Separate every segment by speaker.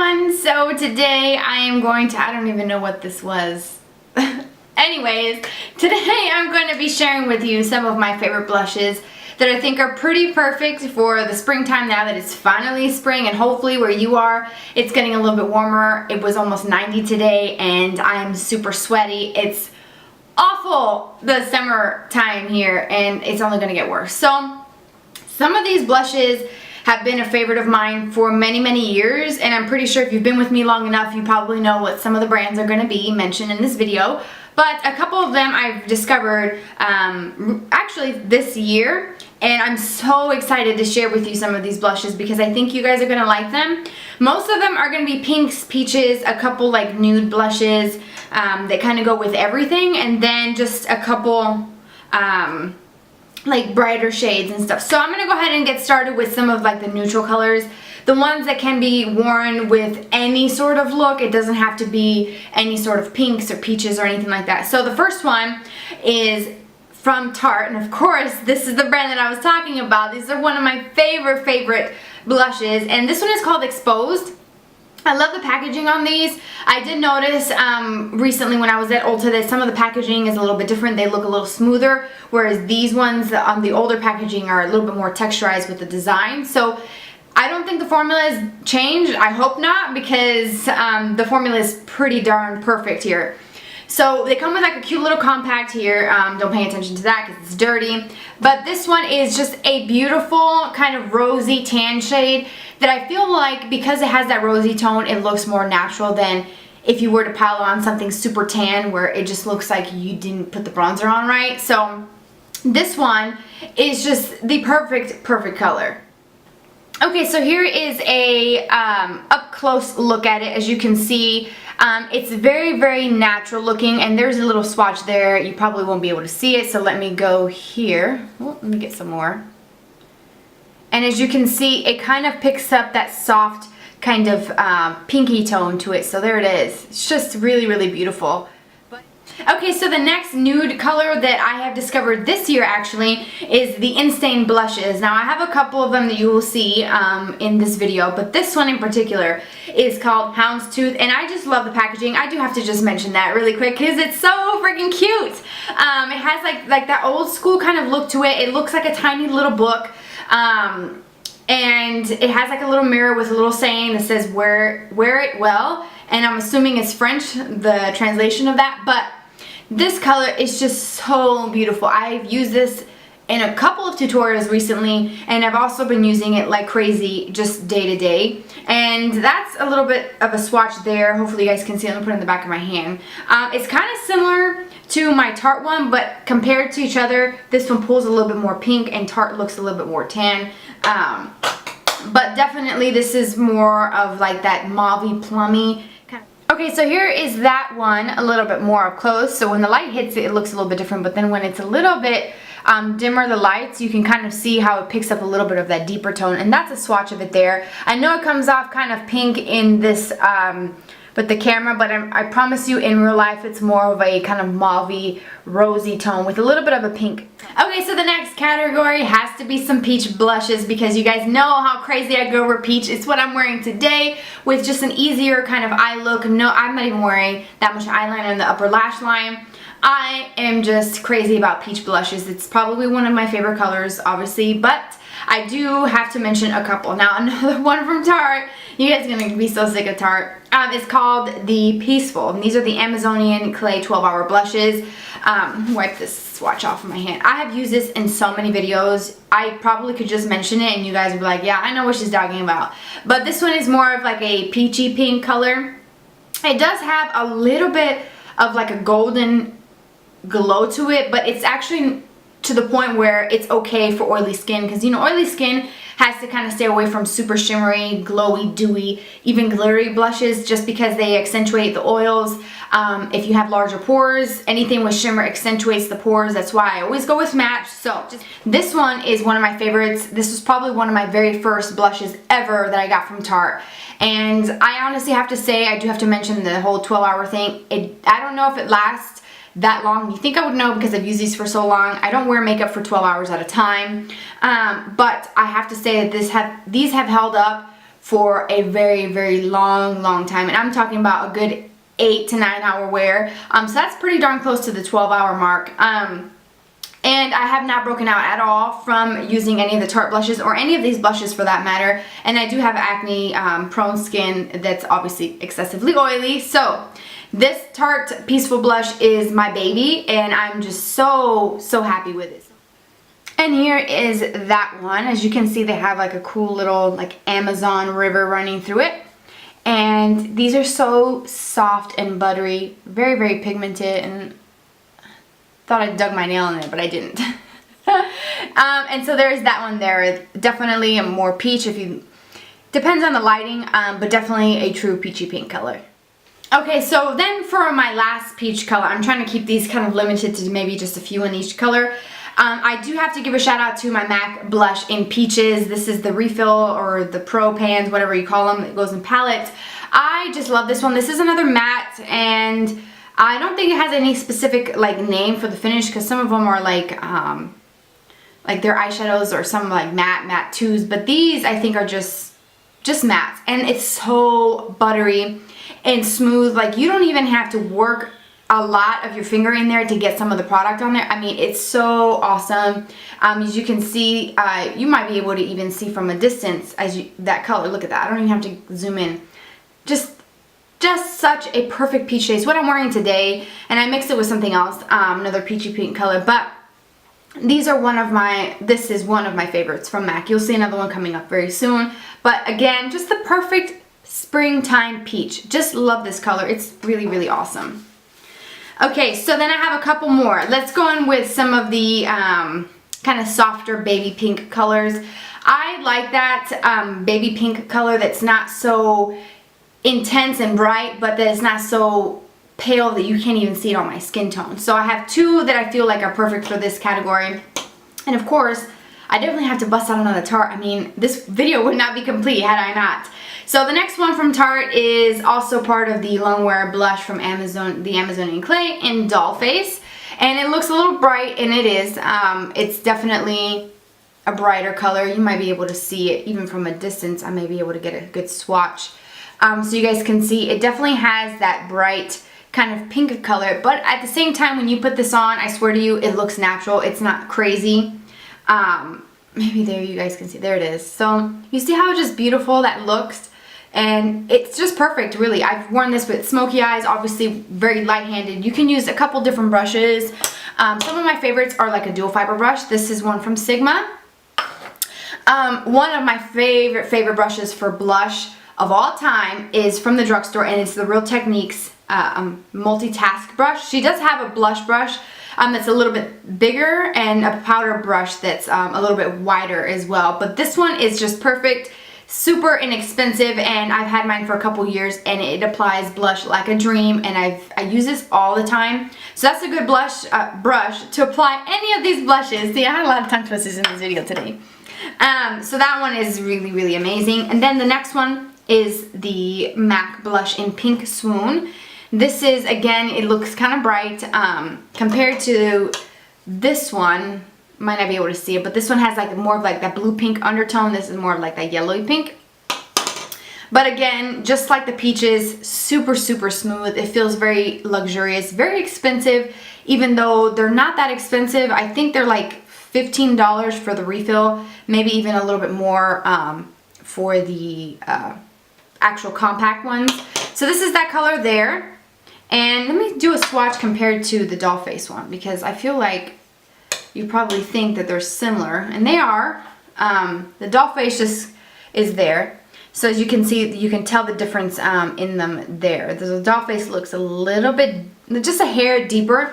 Speaker 1: everyone, so today I am going to, I don't even know what this was. Anyways, today I'm going to be sharing with you some of my favorite blushes that I think are pretty perfect for the springtime now that it's finally spring, and hopefully where you are it's getting a little bit warmer. It was almost 90 today and I'm super sweaty. It's awful the summer time here and it's only going to get worse. So some of these blushes have been a favorite of mine for many years, and I'm pretty sure if you've been with me long enough you probably know what some of the brands are going to be mentioned in this video. But a couple of them I've discovered actually this year, and I'm so excited to share with you some of these blushes because I think you guys are going to like them. Most of them are going to be pinks, peaches, a couple like nude blushes that kind of go with everything, and then just a couple like brighter shades and stuff. So I'm going to go ahead and get started with some of like the neutral colors. The ones that can be worn with any sort of look. It doesn't have to be any sort of pinks or peaches or anything like that. So the first one is from Tarte, and of course this is the brand that I was talking about. These are one of my favorite blushes, and this one is called Exposed. I love the packaging on these. I did notice recently when I was at Ulta that some of the packaging is a little bit different. They look a little smoother, whereas these ones on the older packaging are a little bit more texturized with the design. So I don't think the formula has changed. I hope not, because the formula is pretty darn perfect here. So they come with like a cute little compact here. Don't pay attention to that because it's dirty. But this one is just a beautiful kind of rosy tan shade that I feel like, because it has that rosy tone, it looks more natural than if you were to pile on something super tan where it just looks like you didn't put the bronzer on right. So this one is just the perfect color. Okay, so here is a up close look at it. As you can see, it's very natural looking, and there's a little swatch there. You probably won't be able to see it, so let me go here. Oh, let me get some more. And as you can see, it kind of picks up that soft kind of pinky tone to it. So there it is. It's just really beautiful. Okay, so the next nude color that I have discovered this year actually is the Insane blushes. Now I have a couple of them that you will see in this video, but this one in particular is called Houndstooth, and I just love the packaging. I do have to just mention that really quick because it's so freaking cute. It has like that old school kind of look to it. It looks like a tiny little book. And it has like a little mirror with a little saying that says wear it well, and I'm assuming it's French, the translation of that. But this color is just so beautiful. I've used this in a couple of tutorials recently, and I've also been using it like crazy just day to day. And that's a little bit of a swatch there. Hopefully you guys can see it. Let me put it in the back of my hand. It's kind of similar to my Tarte one, but compared to each other, this one pulls a little bit more pink and Tarte looks a little bit more tan. But definitely this is more of like that mauvey plummy kind of. Okay, so here is that one a little bit more up close. So when the light hits it, it looks a little bit different, but then when it's a little bit dimmer, the lights, you can kind of see how it picks up a little bit of that deeper tone, and that's a swatch of it there. I know it comes off kind of pink in this with the camera, but I promise you in real life it's more of a kind of mauvey rosy tone with a little bit of a pink. Okay, so the next category has to be some peach blushes, because you guys know how crazy I go over peach. It's what I'm wearing today with just an easier kind of eye look. No, I'm not even wearing that much eyeliner in the upper lash line. I am just crazy about peach blushes. It's probably one of my favorite colors, obviously, but I do have to mention a couple. Now, another one from Tarte. You guys are going to be so sick of Tarte. It's called the Peaceful, and these are the Amazonian Clay 12-Hour Blushes. Wipe this swatch off of my hand. I have used this in so many videos. I probably could just mention it and you guys would be like, yeah, I know what she's talking about. But this one is more of like a peachy pink color. It does have a little bit of like a golden glow to it, but it's actually to the point where it's okay for oily skin, because you know oily skin has to kind of stay away from super shimmery, glowy, dewy, even glittery blushes, just because they accentuate the oils. If you have larger pores, anything with shimmer accentuates the pores. That's why I always go with match. So this one is one of my favorites. This was probably one of my very first blushes ever that I got from Tarte, and I honestly have to say, I do have to mention the whole 12-hour thing. I don't know if it lasts that long. You think I would know because I've used these for so long. I don't wear makeup for 12 hours at a time, but I have to say that these have held up for a very, very long time. And I'm talking about a good 8 to 9 hour wear. So that's pretty darn close to the 12-hour mark. And I have not broken out at all from using any of the Tarte blushes, or any of these blushes for that matter. And I do have acne prone skin that's obviously excessively oily. So this Tarte Peaceful Blush is my baby, and I'm just so happy with it. And here is that one. As you can see, they have like a cool little like Amazon river running through it. And these are so soft and buttery, very pigmented, and thought I dug my nail in it, but I didn't. And so there's that one there. Definitely a more peach, depends on the lighting, but definitely a true peachy pink color. Okay, so then for my last peach color, I'm trying to keep these kind of limited to maybe just a few in each color. I do have to give a shout out to my MAC blush in Peaches. This is the refill, or the pro pans, whatever you call them. It goes in palettes. I just love this one. This is another matte, and I don't think it has any specific like name for the finish, because some of them are like they're eyeshadows, or some like matte 2s, but these I think are just mattes, and it's so buttery and smooth. Like, you don't even have to work a lot of your finger in there to get some of the product on there. I mean, it's so awesome. As you can see, you might be able to even see from a distance that color. Look at that. I don't even have to zoom in. Just such a perfect peach shade. It's what I'm wearing today, and I mixed it with something else, another peachy pink color. But this is one of my favorites from MAC. You'll see another one coming up very soon. But again, just the perfect springtime peach. Just love this color. It's really awesome. Okay, so then I have a couple more. Let's go in with some of the kind of softer baby pink colors. I like that baby pink color that's not so intense and bright, but that it's not so pale that you can't even see it on my skin tone. So I have two that I feel like are perfect for this category. And of course, I definitely have to bust out another Tarte. I mean, this video would not be complete had I not. So the next one from Tarte is also part of the Longwear blush from Amazon, the Amazonian Clay in Dollface. And it looks a little bright, and it is. It's definitely a brighter color. You might be able to see it even from a distance. I may be able to get a good swatch. So you guys can see it definitely has that bright kind of pink color, but at the same time, when you put this on, I swear to you, it looks natural. It's not crazy. Maybe there you guys can see, there it is. So you see how just beautiful that looks, and it's just perfect, really. I've worn this with smoky eyes, obviously very light-handed. You can use a couple different brushes. Some of my favorites are like a dual fiber brush. This is one from Sigma. One of my favorite brushes for blush of all time is from the drugstore, and it's the Real Techniques multitask brush. She does have a blush brush that's a little bit bigger, and a powder brush that's a little bit wider as well. But this one is just perfect, super inexpensive, and I've had mine for a couple years, and it applies blush like a dream, and I use this all the time. So that's a good brush to apply any of these blushes. See, I had a lot of tongue twisters in this video today. So that one is really amazing. And then the next one is the MAC blush in Pink Swoon. This is, again, it looks kind of bright compared to this one. Might not be able to see it, but this one has like more of like that blue pink undertone. This is more of like that yellowy pink. But again, just like the peaches, super smooth. It feels very luxurious, very expensive, even though they're not that expensive. I think they're like $15 for the refill, maybe even a little bit more for the actual compact ones. So this is that color there. And let me do a swatch compared to the Dollface one, because I feel like you probably think that they're similar, and they are. The Dollface just is there. So as you can see, you can tell the difference in them there. The Dollface looks a little bit, just a hair deeper,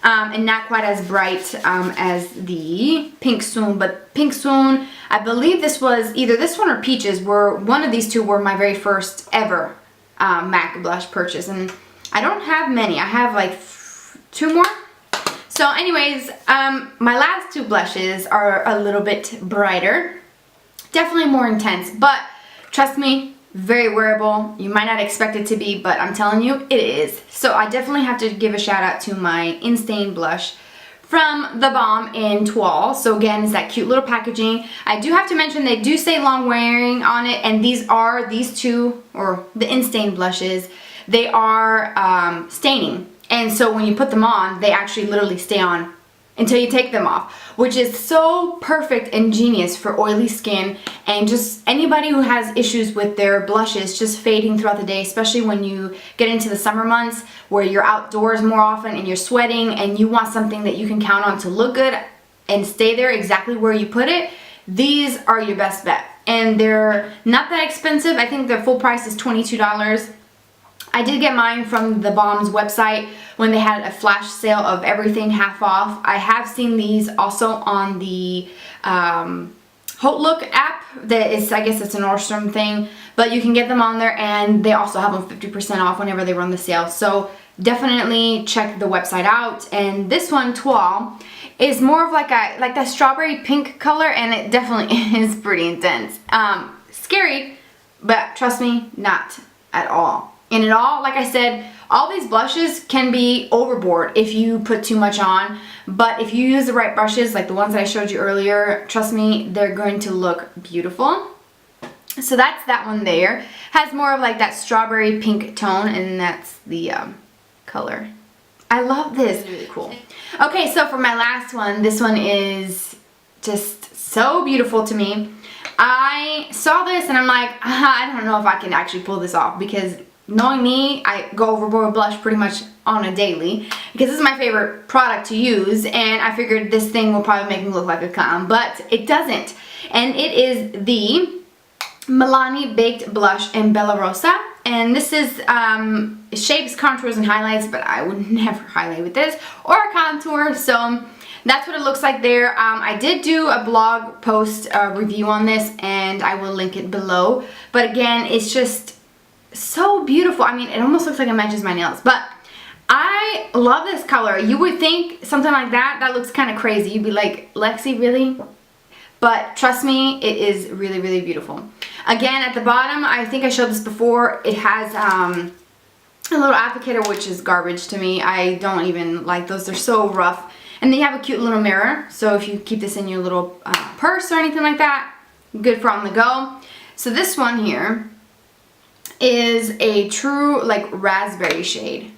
Speaker 1: and not quite as bright as the Pink Swoon. But Pink Swoon, I believe this was either this one or Peaches, one of these two were my very first ever MAC blush purchase. And I don't have many. I have like 2 more. So anyways, my last 2 blushes are a little bit brighter. Definitely more intense, but trust me, very wearable. You might not expect it to be, but I'm telling you, it is. So I definitely have to give a shout out to my Instain blush from The Balm in Toile. So again, it's that cute little packaging. I do have to mention they do say long wearing on it, and these two, or the Instain blushes, they are staining. And so when you put them on, they actually literally stay on until you take them off, which is so perfect and genius for oily skin and just anybody who has issues with their blushes just fading throughout the day, especially when you get into the summer months where you're outdoors more often and you're sweating and you want something that you can count on to look good and stay there exactly where you put it. These are your best bet, and they're not that expensive. I think their full price is $22. I did get mine from The Balm's website when they had a flash sale of everything half off. I have seen these also on the HauteLook app. That is, I guess it's an Nordstrom thing, but you can get them on there, and they also have them 50% off whenever they run the sale. So definitely check the website out. And this one, Toile, is more of like that strawberry pink color, and it definitely is pretty intense. Scary, but trust me, not at all. And it all, like I said, all these blushes can be overboard if you put too much on, but if you use the right brushes, like the ones that I showed you earlier, trust me, they're going to look beautiful. So that's that one there. Has more of like that strawberry pink tone, and that's the color. I love this. It's really cool. Okay, so for my last one, this one is just so beautiful to me. I saw this and I'm like, I don't know if I can actually pull this off, because knowing me, I go overboard with blush pretty much on a daily, because this is my favorite product to use, and I figured this thing will probably make me look like a clown, but it doesn't. And it is the Milani Baked Blush in Bella Rosa, and this is shapes, contours, and highlights, but I would never highlight with this or contour, so that's what it looks like there. I did do a blog post review on this, and I will link it below, but again, it's just so beautiful. I mean, it almost looks like it matches my nails, but I love this color. You would think something like that looks kind of crazy. You'd be like, Lexi, really? But trust me, it is really, really beautiful. Again, at the bottom, I think I showed this before, it has a little applicator, which is garbage to me. I don't even like those. They're so rough. And then you have a cute little mirror, so if you keep this in your little purse or anything like that, good for on the go. So this one here is a true like raspberry shade,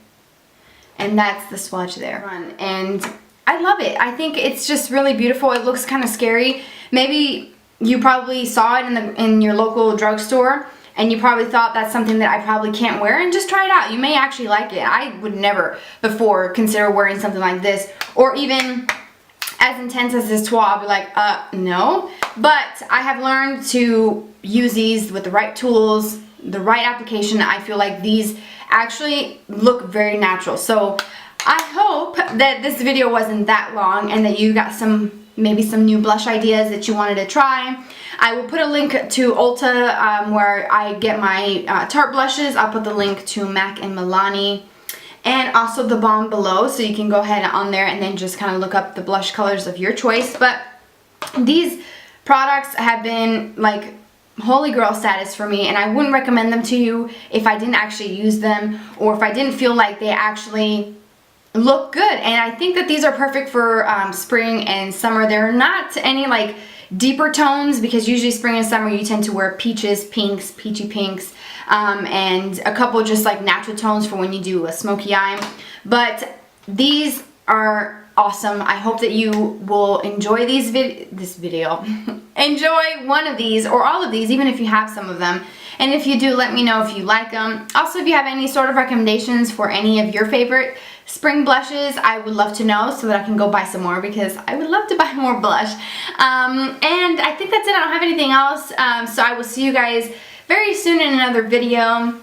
Speaker 1: and that's the swatch there, and I love it. I think it's just really beautiful. It looks kind of scary. Maybe you probably saw it in your local drugstore, and you probably thought that's something that I probably can't wear, and just try it out. You may actually like it. I would never before consider wearing something like this, or even as intense as this Toile. I'll be like, no. But I have learned to use these with the right tools, the right application. I feel like these actually look very natural. So I hope that this video wasn't that long and that you got maybe some new blush ideas that you wanted to try. I will put a link to Ulta where I get my Tarte blushes. I'll put the link to MAC and Milani, and also The Balm below, so you can go ahead on there and then just kind of look up the blush colors of your choice. But these products have been like holy grail status for me, and I wouldn't recommend them to you if I didn't actually use them, or if I didn't feel like they actually look good. And I think that these are perfect for spring and summer. They're not any like deeper tones, because usually spring and summer you tend to wear peaches, pinks, peachy pinks, and a couple just like natural tones for when you do a smoky eye. But these are awesome. I hope that you will enjoy this video. Enjoy one of these or all of these, even if you have some of them. And if you do, let me know if you like them. Also, if you have any sort of recommendations for any of your favorite spring blushes, I would love to know so that I can go buy some more, because I would love to buy more blush. And I think that's it. I don't have anything else. So I will see you guys very soon in another video.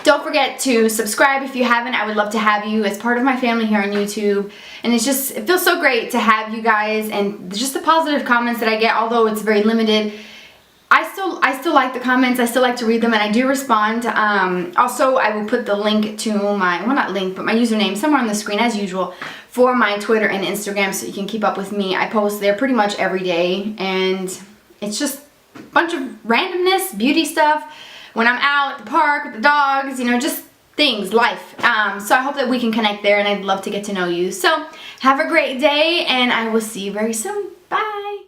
Speaker 1: Don't forget to subscribe if you haven't. I would love to have you as part of my family here on YouTube. And it feels so great to have you guys, and just the positive comments that I get, although it's very limited. I still like the comments. I still like to read them, and I do respond. Also, I will put the link to my, well, not link, but my username somewhere on the screen as usual for my Twitter and Instagram, so you can keep up with me. I post there pretty much every day, and it's just a bunch of randomness, beauty stuff. When I'm out at the park with the dogs, you know, just things, life. So I hope that we can connect there, and I'd love to get to know you. So have a great day, and I will see you very soon. Bye.